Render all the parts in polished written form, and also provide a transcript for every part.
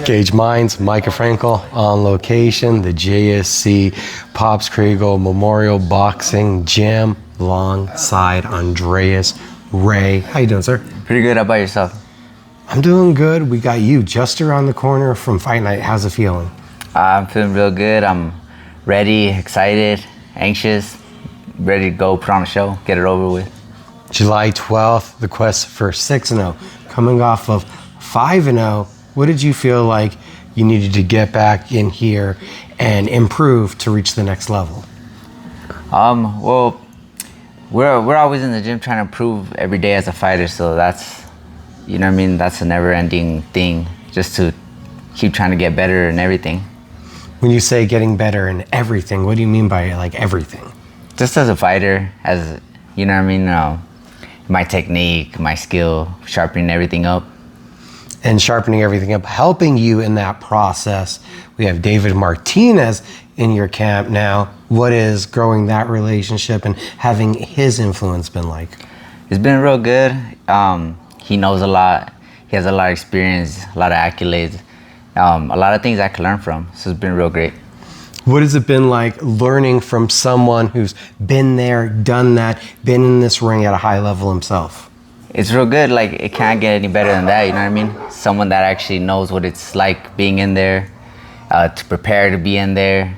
Gage Mines, Micah Frankel on location, the JSC Pops Kriegel Memorial Boxing Gym alongside Andreas Ray. How you doing, sir? Pretty good. How about yourself? I'm doing good. We got you just around the corner from Fight Night. How's it feeling? I'm feeling real good. I'm ready, excited, anxious, ready to go put on a show, get it over with. July 12th, the quest for 6-0. Coming off of 5-0, what did you feel like you needed to get back in here and improve to reach the next level? Well, we're always in the gym trying to improve every day as a fighter, so that's, you know what I mean, that's a never-ending thing, just to keep trying to get better in everything. When you say getting better in everything, what do you mean by like everything? Just as a fighter, as, you know what I mean, my technique, my skill, sharpening everything up. And sharpening everything up, helping you in that process. We have David Martinez in your camp now. What is growing that relationship and having his influence been like? It's been real good. He knows a lot. He has a lot of experience, a lot of accolades, a lot of things I can learn from. So it's been real great. What has it been like learning from someone who's been there, done that, been in this ring at a high level himself? It's real good. Like, it can't get any better than that, you know what I mean? Someone that actually knows what it's like being in there, to prepare to be in there,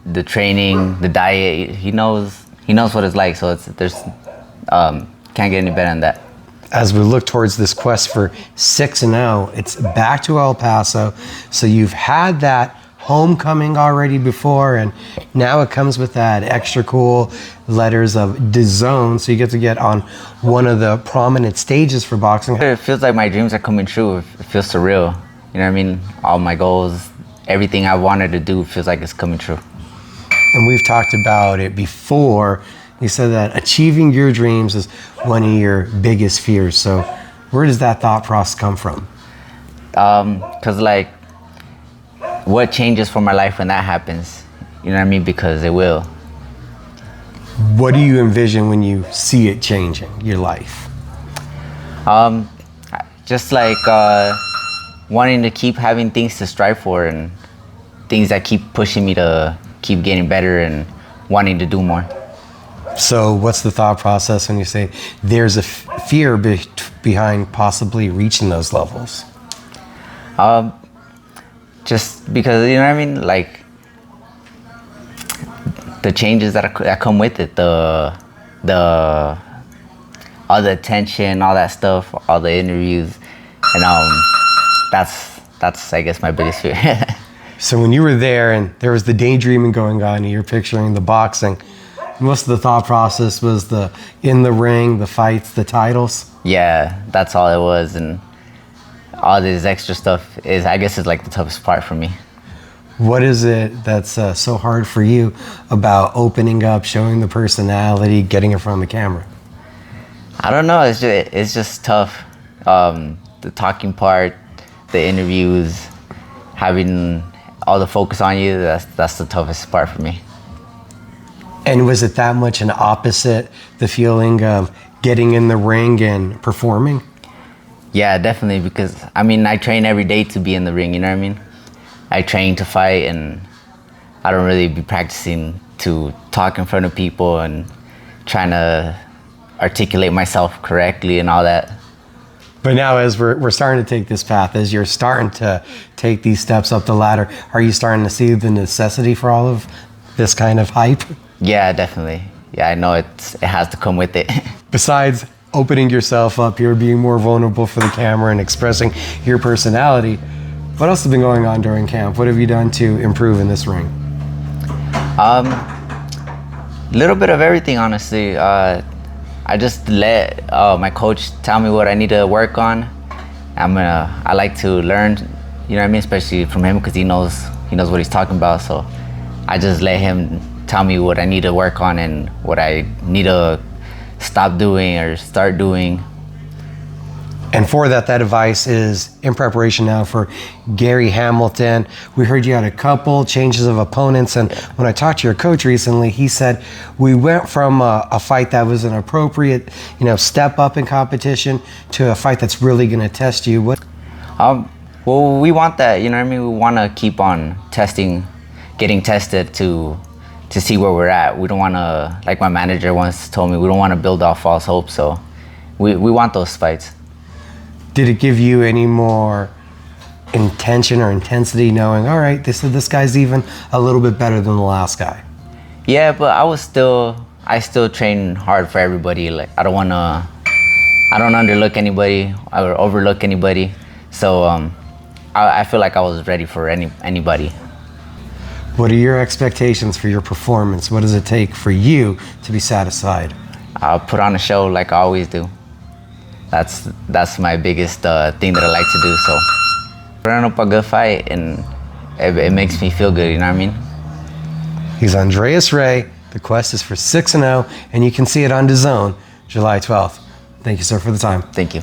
the training, the diet. He knows what it's like. So can't get any better than that. As we look towards this quest for 6-0, it's back to El Paso. So you've had that homecoming already before, and now it comes with that extra cool letters of DAZN, so you get to get on one of the prominent stages for boxing. It feels like my dreams are coming true. It feels surreal. You know what I mean? All my goals, everything I wanted to do feels like it's coming true. And we've talked about it before. You said that achieving your dreams is one of your biggest fears. So where does that thought process come from? Because like, what changes for my life when that happens? You know what I mean? Because it will. What do you envision when you see it changing your life? Just like wanting to keep having things to strive for and things that keep pushing me to keep getting better and wanting to do more. So what's the thought process when you say there's a fear behind possibly reaching those levels? Just because, you know what I mean? Like, the changes that come with it, all the attention, all that stuff, all the interviews, and that's I guess my biggest fear. So when you were there and there was the daydreaming going on and you're picturing the boxing, most of the thought process was in the ring, the fights, the titles? Yeah, that's all it was, and all this extra stuff is, I guess, is like the toughest part for me. What is it that's so hard for you about opening up, showing the personality, getting in front of the camera? I don't know. It's just tough. The talking part, the interviews, having all the focus on you, that's the toughest part for me. And was it that much an opposite, the feeling of getting in the ring and performing? Yeah, definitely, because I mean, I train every day to be in the ring, you know what I mean? I train to fight, and I don't really be practicing to talk in front of people and trying to articulate myself correctly and all that. But now as we're starting to take this path, as you're starting to take these steps up the ladder, are you starting to see the necessity for all of this kind of hype? Yeah, definitely. Yeah, I know it has to come with it. Besides opening yourself up here, being more vulnerable for the camera and expressing your personality, what else has been going on during camp? What have you done to improve in this ring? Little bit of everything, honestly. I just let my coach tell me what I need to work on. I like to learn, you know what I mean, especially from him, because he knows what he's talking about. So I just let him tell me what I need to work on and what I need to stop doing or start doing. And for that advice is in preparation now for Gary Hamilton. We heard you had a couple changes of opponents, and when I talked to your coach recently, he said we went from a fight that was an appropriate, step up in competition to a fight that's really going to test you. What? Well, we want that, you know what I mean? We want to keep on getting tested to see where we're at. We don't want to, like my manager once told me, we don't want to build off false hope. So we want those fights. Did it give you any more intention or intensity knowing, all right, this guy's even a little bit better than the last guy? Yeah, but I still train hard for everybody. Like I don't underlook anybody or overlook anybody. So I feel like I was ready for anybody. What are your expectations for your performance? What does it take for you to be satisfied? I'll put on a show like I always do. That's my biggest thing that I like to do. So putting up a good fight, and it makes me feel good, you know what I mean? He's Andreas Ray. The quest is for 6-0, and you can see it on DAZN, July 12th. Thank you, sir, for the time. Thank you.